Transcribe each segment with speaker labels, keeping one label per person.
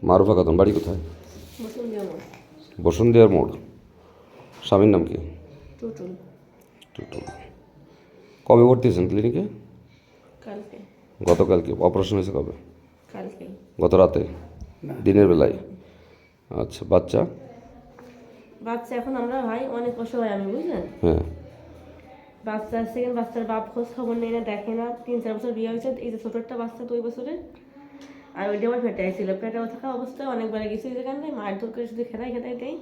Speaker 1: মারুফা খাতুন, বাড়ি কোথায়?
Speaker 2: বসুন্ধরা মোড়।
Speaker 1: বসুন্ধিয়ার মোড়। স্বামীর নাম কি?
Speaker 2: টুটুল।
Speaker 1: টুটুল। কবে ভর্তি হয়েছেন ক্লিনিকে?
Speaker 2: কালকে।
Speaker 1: গতকালকে। অপারেশন হয়েছে কবে?
Speaker 2: কালকে।
Speaker 1: গত রাতে? দিনের বেলায়? আচ্ছা, বাচ্চা?
Speaker 2: বাচ্চা এখন আমরা ভাই অনেক অসহায়, আমি বুঝলেন।
Speaker 1: হ্যাঁ।
Speaker 2: বাচ্চা সেকেন্ড, বাচ্চার বাপ খোঁজ খবর নেই না, দেখে না। 3-4 বছর বিয়ে হয়েছে, এই যে ছোট একটা বাচ্চা 2 বছরের, আর ওইটা আমার পেটে ছিল। পেটে থাকা অবস্থায় অনেকবার গেছি যেখানে মারধর করে শুধু খেদাই খেদাই দেয়।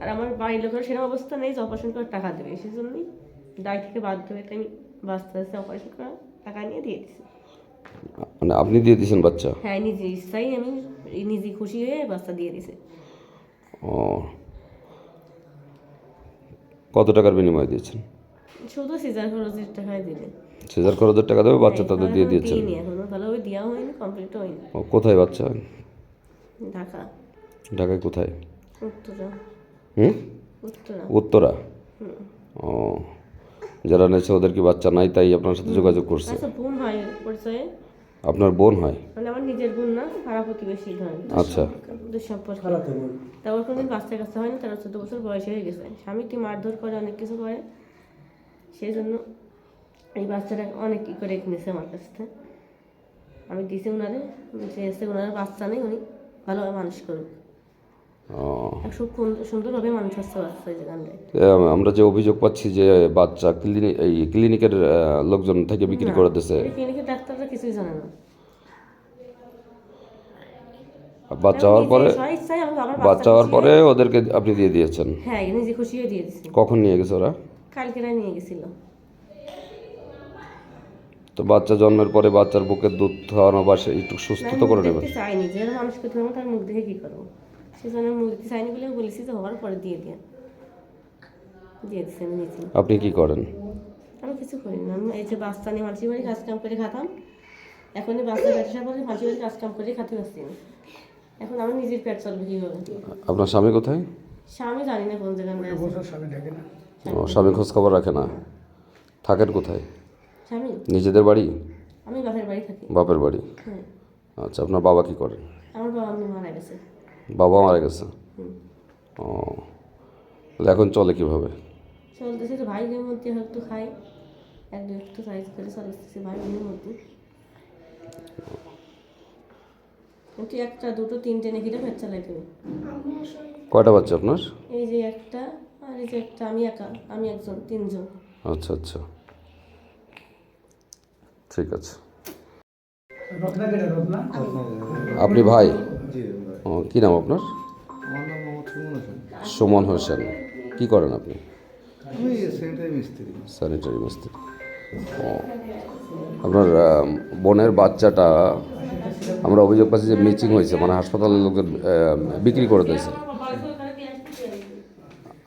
Speaker 2: আর আমার বাড়ির লোকের সেরকম অবস্থা নেই যে অপারেশন করে টাকা দেবে, সেই জন্যই দায় থেকে বাধ্য হয়ে আমি বাচ্চা আছে অপারেশন করা টাকা নিয়ে দিয়ে দিছি।
Speaker 1: মানে আপনি দিয়ে দিয়েছেন বাচ্চা?
Speaker 2: হ্যাঁ, নিজে ইচ্ছাই আমি নিজে খুশি হয়ে বাচ্চা দিয়ে দিছি।
Speaker 1: ও, কত টাকার বিনিময়ে দিয়েছেন?
Speaker 2: শুধু সিজার খরচের টাকায় দিলে।
Speaker 1: সিজার খরচের টাকা দেবে, বাচ্চা তাদের দিয়ে দিয়েছেন?
Speaker 2: দিইনি এখনো, ভালোভাবে দেওয়া হয়নি, কমপ্লিটও হয়নি।
Speaker 1: ও, কোথায় বাচ্চা?
Speaker 2: ঢাকা।
Speaker 1: ঢাকায় কোথায়?
Speaker 2: উত্তরা।
Speaker 1: হুম,
Speaker 2: উত্তরা।
Speaker 1: উত্তরা। ও, যারা নেছে ওদের কি বাচ্চা নাই, তাই আপনার সাথে যোগাযোগ করছে?
Speaker 2: আচ্ছা, বোন হয় পরিচয়ে।
Speaker 1: আপনার বোন হয়?
Speaker 2: মানে আমার নিজের বোন না, পাড়া প্রতিবেশী ধরেন।
Speaker 1: আচ্ছা।
Speaker 2: দুঃসম্পর্ক। তা ওর কোনোদিন বাচ্চা কাচ্চা হয় না, 13-14 বছর বয়স হয়ে গেছে। স্বামীকে মারধর করে, অনেক কিছু করে, সেই জন্য এই বাচ্চাটা অনেক ই করে নিয়েছে আমার কাছ থেকে। আমি দিছি ওনারে, যে এসে ওনার বাচ্চা নেই, উনি ভালোভাবে মানুষ করুক।
Speaker 1: ও,
Speaker 2: খুব সুন্দরভাবে মানুষ হচ্ছে বাচ্চা এই জায়গায়।
Speaker 1: আমরা যে অভিযোগ পাচ্ছি যে বাচ্চা এই ক্লিনিকের লোকজন থেকে বিক্রি করে দিয়েছে।
Speaker 2: ক্লিনিকের ডাক্তাররা কিছুই জানে না।
Speaker 1: বাচ্চা হওয়ার পরে ওদেরকে আপনি দিয়ে দিয়েছেন?
Speaker 2: হ্যাঁ, নিজে খুশি হয়ে দিয়ে দিয়েছি।
Speaker 1: কখন নিয়ে গেছে ওরা?
Speaker 2: কালকে নিয়ে গেছিল।
Speaker 1: তো বাচ্চা জন্মের পরে বাচ্চার বুকের দুধ খাওয়ানো বা একটু সুস্থ তো করে নেবেন।
Speaker 2: চাইনি যে মানুষকে ধরবো, তার মুখ দেখে কি করবো, সেজন্য মুখ দেখতে চাইনি বলে বলেছি যে হওয়ার পরে দিয়ে দিয়েছি আমি নিজে।
Speaker 1: আপনি কি করেন?
Speaker 2: আমি কিছু করি না, আমি এই যে বাচ্চা নিয়ে মানুষের বাড়ি কাজ কাম করে খাতাম, এখন এই বাচ্চা ব্যবসা করে মানুষের বাড়ি কাজ কাম করে খাতে পারছি না। এখন আমার নিজের পেট চলবে কীভাবে?
Speaker 1: আপনার স্বামী কোথায়?
Speaker 2: স্বামী জানি না কোন জায়গায়।
Speaker 1: ও, স্বামী খোঁজ খবর রাখে না? থাকেন কোথায়?
Speaker 2: স্বামী
Speaker 1: নিজেদের বাড়ি?
Speaker 2: আমি বাপের বাড়ি থাকি।
Speaker 1: বাপের বাড়ি?
Speaker 2: হ্যাঁ।
Speaker 1: আচ্ছা, আপনার বাবা কি করেন?
Speaker 2: আমার বাবা এমনি মারা গেছে।
Speaker 1: বাবা মারা গেছে? ও, তাহলে এখন চলে কিভাবে?
Speaker 2: চলতেছে তো ভাইয়ের মধ্যে একটু খাই, একটু সাইজ করে চলতেছে ভাই বোনের মধ্যে। কিন্তু 1টা 2টো 3টে নাকি পেট চালাইতে হবে।
Speaker 1: কয়টা বাচ্চা আপনার?
Speaker 2: এই যে একটা, আর এই যে একটা, আমি একা, আমি একজন, 3জন।
Speaker 1: আচ্ছা আচ্ছা, ঠিক আছে। আপনি ভাই? ও, কী নাম আপনার?
Speaker 3: আমার নাম মোহাম্মদ
Speaker 1: সুমন
Speaker 3: সুমন হোসেন।
Speaker 1: হোসেন। কী করেন আপনি?
Speaker 3: আমি স্যানিটারি মিস্ত্রি।
Speaker 1: স্যানিটারি মিস্ত্রি। ও, আপনার বোনের বাচ্চাটা আমরা অভিযোগ পাচ্ছি যে মিচিং হয়েছে, মানে হাসপাতালের লোকের বিক্রি করে দিয়েছে।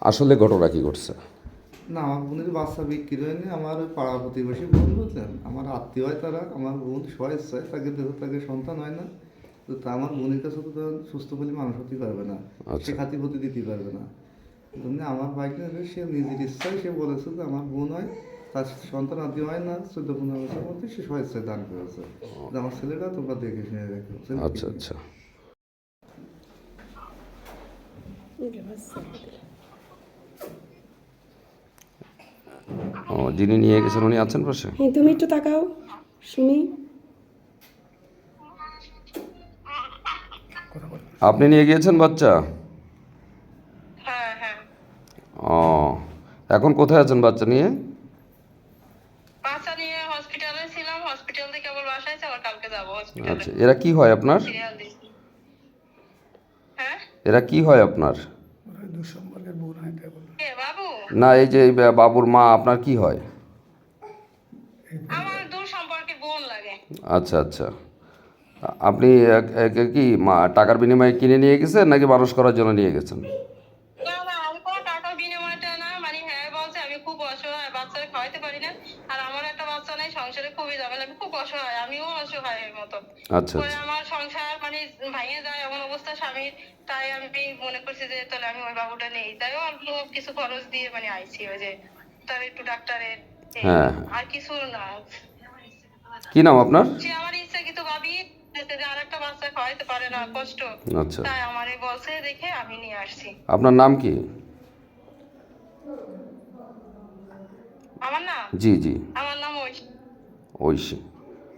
Speaker 1: আসলে ঘটনা কী ঘটছে?
Speaker 3: না, আমার বোনের বাচ্চা বিক্রি হয়নি। আমার ওই পাড়া প্রতিবেশী বোন, বুঝলেন, আমার আত্মীয় হয় তারা। আমার বোন স্বেচ্ছায়, তাকে সন্তান হয় না, তো তা আমার বোনের কাছে তো সুস্থ বলে মানুষ হতে পারবে না, সে খাতি পতি দিতে পারবে না। জন্য আমার বাইকে সে নিজের ইচ্ছায় সে বলেছে যে আমার বোন হয়, তার সন্তান আত্মীয় হয় না, 14-15 বছরের মধ্যে সে স্বেচ্ছায় দান করেছে যে আমার ছেলেটা তোমরা দেখে শুনে রেখো।
Speaker 1: আচ্ছা আচ্ছা। ও, যিনি নিয়ে গেছেন উনি আছেন পাশে?
Speaker 2: হ্যাঁ, তুমি একটু তাকাও শুনি।
Speaker 1: আপনি নিয়ে গিয়েছেন বাচ্চা?
Speaker 4: হ্যাঁ হ্যাঁ,
Speaker 1: ও, এখন কোথায় আছেন বাচ্চা নিয়ে?
Speaker 4: বাচ্চা নিয়ে হসপিটালে ছিলাম, হসপিটাল থেকে আবার বাসায় আবার কালকে যাবো হসপিটালে।
Speaker 1: আচ্ছা, এরা কি হয় আপনার?
Speaker 4: সিরিয়াল দিছি। হ্যাঁ,
Speaker 1: এরা কি হয় আপনার?
Speaker 4: কে বাবু?
Speaker 1: না, এই যে এই বাবুর মা আপনার কি হয়?
Speaker 4: আমার দূর সম্পর্কে বোন লাগে।
Speaker 1: আচ্ছা আচ্ছা। আপনি একে কি টাকার বিনিময়ে কিনে নিয়ে গেছেন নাকি মানুষ করার জন্য নিয়ে গেছেন?
Speaker 4: না না, আমি কোনো টাকা বিনিময়টা না, মানে হ্যাঁ বলছে আমি খুব অসহায়, বাচ্চাকে খাওয়াইতে পারি না, আর আমার একটা বাচ্চা নেই, সংসারে খুবই ঝামেলা, আমি খুব অসহায়, আমিও অসহায়ের মতো।
Speaker 1: আচ্ছা
Speaker 4: পরে
Speaker 1: আচ্ছা
Speaker 4: আমার সংসার মানে ভেঙে যায় এমন অবস্থা স্বামীর, তাই আমি মনে করছি যে তাহলে আমি ওই বাবুটা নেই, তাই অল্প কিছু খরচ দিয়ে মানে আইছি, ওই যে তার একটু ডাক্তারের
Speaker 1: হ্যাঁ।
Speaker 4: আর কিছু না।
Speaker 1: কি নাম আপনার?
Speaker 4: সে আমার ইচ্ছা কিন্তু ভাবি যে আরেকটা বাচ্চা খাওয়াইতে পারে না, কষ্ট,
Speaker 1: আচ্ছা,
Speaker 4: তাই আমার এই বলছে দেখে আমি নিয়ে আসছি।
Speaker 1: আপনার নাম কি?
Speaker 4: আমার নাম
Speaker 1: জি জি,
Speaker 4: আমার নাম
Speaker 1: ঐশী।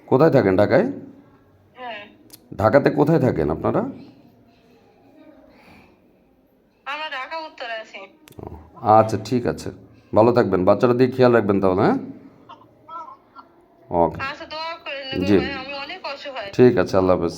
Speaker 1: কোথায় থাকেন ঢাকায়?
Speaker 4: হ্যাঁ,
Speaker 1: ঢাকাতে কোথায় থাকেন আপনারা?
Speaker 4: আমরা ঢাকা উত্তরে আছি।
Speaker 1: আচ্ছা ঠিক আছে, ভালো থাকবেন, বাচ্চাটা দিয়ে খেয়াল রাখবেন তাহলে, হ্যাঁ? ওকে,
Speaker 4: আচ্ছা, দোয়া করে
Speaker 1: জি,
Speaker 4: আমি অনেক অসহায়।
Speaker 1: ঠিক আছে, আল্লাহ হাফেজ।